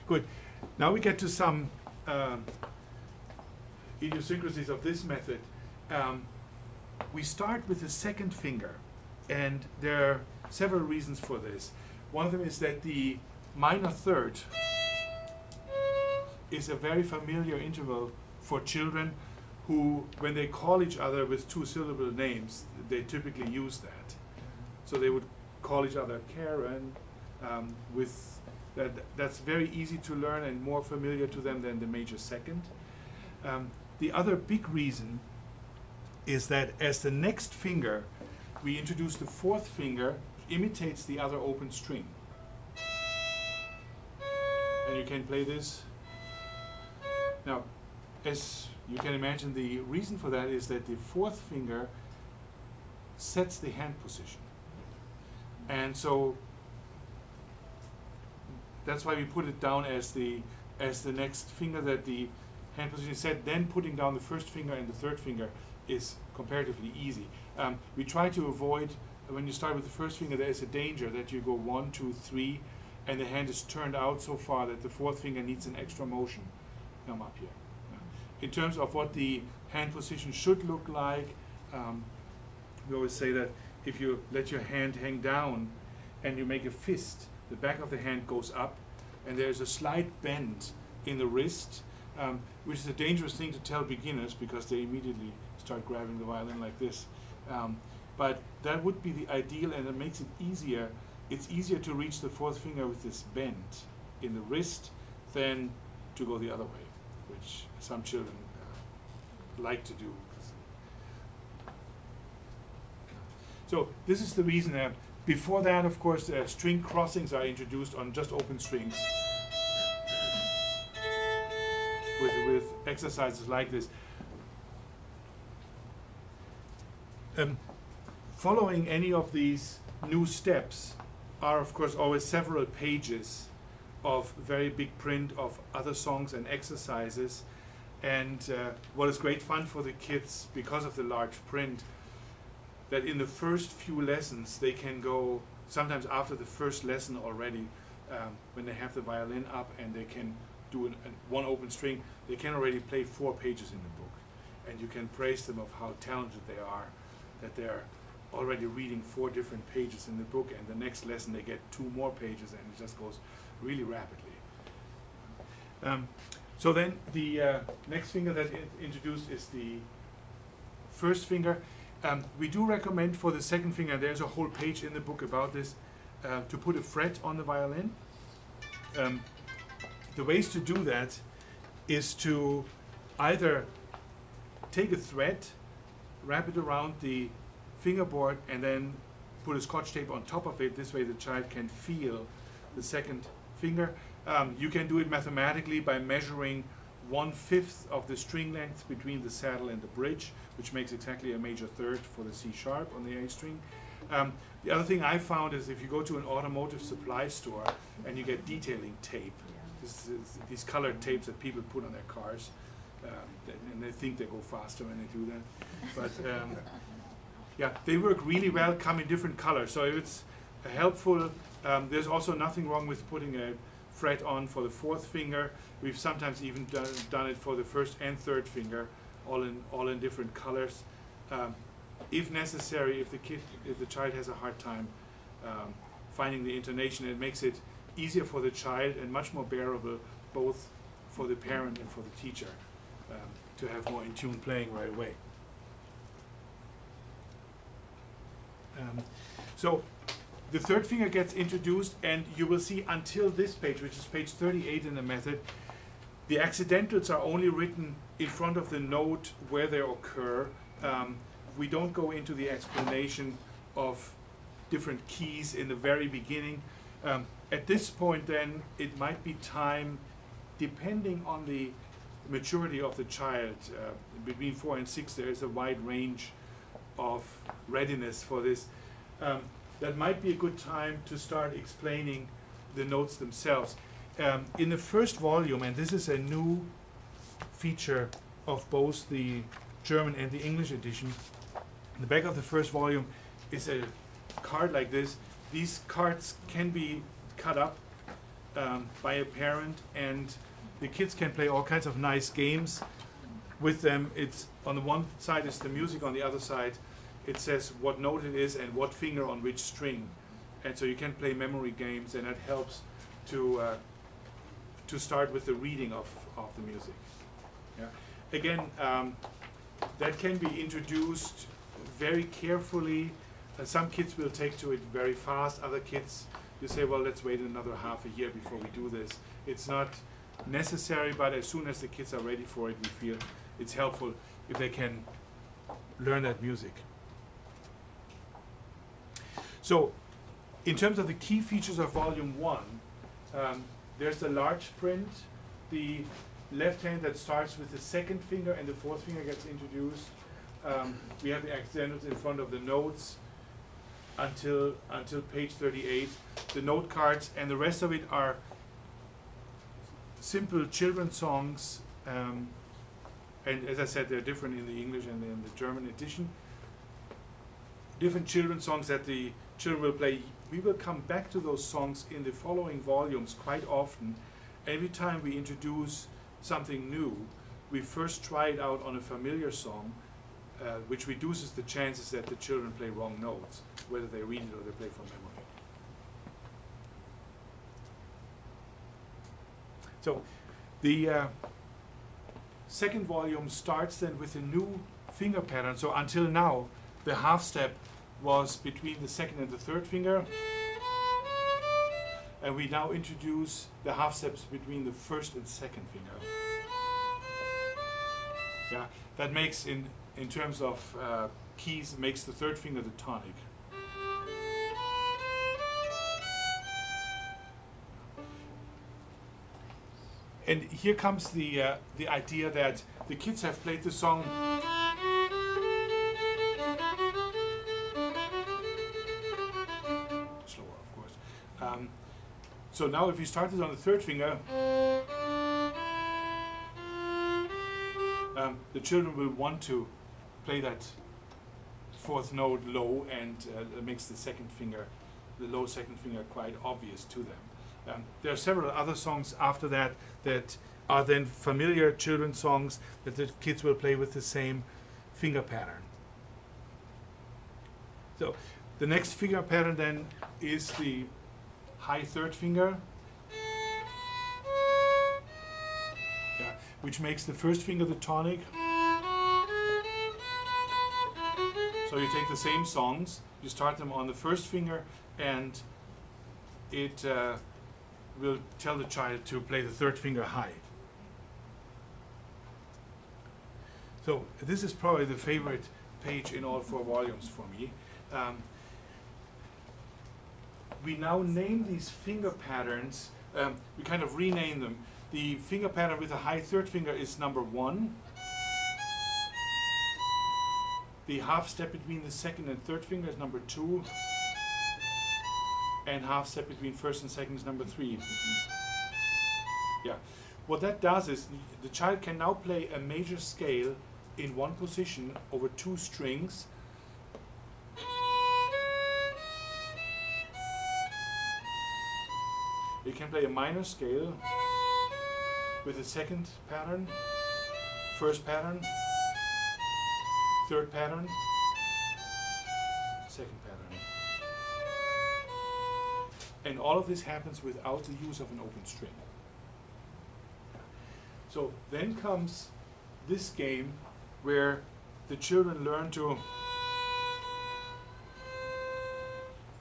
Good. Now we get to some idiosyncrasies of this method. We start with the second finger, and there are several reasons for this. One of them is that the minor third is a very familiar interval for children who, when they call each other with two-syllable names, they typically use that. So they would call each other Karen, with that. That's very easy to learn and more familiar to them than the major second. The other big reason is that as the next finger, we introduce the fourth finger, imitates the other open string. And you can play this. Now, as you can imagine, the reason for that is that the fourth finger sets the hand position. And so that's why we put it down as the next finger that the hand position is set. Then putting down the first finger and the third finger is comparatively easy. We try to avoid, when you start with the first finger, there is a danger that you go 1, 2, 3, and the hand is turned out so far that the fourth finger needs an extra motion. Come up here. In terms of what the hand position should look like, we always say that if you let your hand hang down and you make a fist, the back of the hand goes up, and there's a slight bend in the wrist, which is a dangerous thing to tell beginners because they immediately start grabbing the violin like this. But that would be the ideal, and it makes it easier. It's easier to reach the fourth finger with this bend in the wrist than to go the other way, which some children like to do. So this is the reason. Before that, of course, string crossings are introduced on just open strings with exercises like this. Following any of these new steps are, of course, always several pages of very big print of other songs and exercises. And what is great fun for the kids, because of the large print, that in the first few lessons they can go, sometimes after the first lesson already, when they have the violin up and they can do one open string, they can already play 4 pages in the book. And you can praise them of how talented they are, that they're already reading 4 different pages in the book, and the next lesson they get 2 more pages, and it just goes really rapidly. So then the next finger that introduced is the first finger. We do recommend for the second finger, there's a whole page in the book about this, to put a fret on the violin. The ways to do that is to either take a thread, wrap it around the fingerboard, and then put a scotch tape on top of it. This way the child can feel the second finger. You can do it mathematically by measuring 1/5 of the string length between the saddle and the bridge, which makes exactly a major third for the C sharp on the A string. The other thing I found is if you go to an automotive supply store and you get detailing tape, these colored tapes that people put on their cars, and they think they go faster when they do that. But yeah, they work really well, come in different colors. So it's helpful. There's also nothing wrong with putting a fret on for the fourth finger. We've sometimes even done it for the first and third finger, all in different colors. If necessary, if the child has a hard time finding the intonation, it makes it easier for the child and much more bearable, both for the parent and for the teacher, to have more in tune playing right away. So the third finger gets introduced, and you will see until this page, which is page 38 in the method, the accidentals are only written in front of the note where they occur. We don't go into the explanation of different keys in the very beginning. At this point then, it might be time, depending on the maturity of the child, between 4 and 6 there is a wide range of readiness for this. That might be a good time to start explaining the notes themselves. In the first volume, and this is a new feature of both the German and the English edition, in the back of the first volume is a card like this. These cards can be cut up by a parent, and the kids can play all kinds of nice games with them. It's on the one side is the music, on the other side it says what note it is and what finger on which string, and so you can play memory games, and that helps to start with the reading of the music. Yeah. Again, that can be introduced very carefully. Some kids will take to it very fast. Other kids, you say, well, let's wait another half a year before we do this. It's not necessary, but as soon as the kids are ready for it, we feel it's helpful if they can learn that music. So, in terms of the key features of Volume 1, there's the large print, the left hand that starts with the second finger and the fourth finger gets introduced. We have the accidentals in front of the notes until page 38. The note cards and the rest of it are simple children's songs, and as I said, they're different in the English and in the German edition. Different children's songs that the children will play. We will come back to those songs in the following volumes quite often. Every time we introduce something new, we first try it out on a familiar song, which reduces the chances that the children play wrong notes, whether they read it or they play from memory. So the second volume starts then with a new finger pattern. So until now, the half step was between the second and the third finger, and we now introduce the half steps between the first and second finger. Yeah, that makes in terms of keys, makes the third finger the tonic. And here comes the idea that the kids have played the song slower, of course. So now if you start this on the third finger, the children will want to play that fourth note low, and it makes the second finger, the low second finger, quite obvious to them. There are several other songs after that that are then familiar children's songs that the kids will play with the same finger pattern. So the next finger pattern then is the high third finger, yeah, which makes the first finger the tonic. So you take the same songs, you start them on the first finger, and it will tell the child to play the third finger high. So this is probably the favorite page in all 4 volumes for me. We now name these finger patterns, we kind of rename them. The finger pattern with the high third finger is number 1. The half step between the second and third finger is number 2. And half step between first and second is number 3. Yeah. What that does is the child can now play a major scale in one position over 2 strings. You can play a minor scale with a second pattern, first pattern, third pattern, second pattern. And all of this happens without the use of an open string. So then comes this game where the children learn to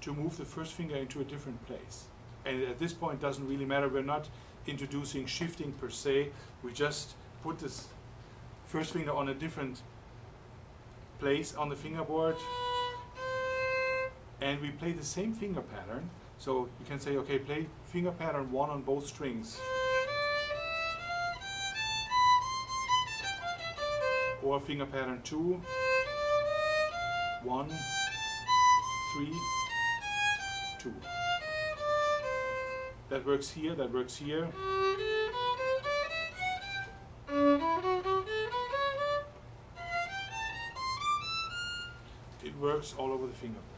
move the first finger into a different place. And at this point, it doesn't really matter. We're not introducing shifting per se. We just put this first finger on a different place on the fingerboard, and we play the same finger pattern. So you can say, okay, play finger pattern 1 on both strings, or finger pattern 2, 1, 3, 2. That works here, that works here. It works all over the fingerboard.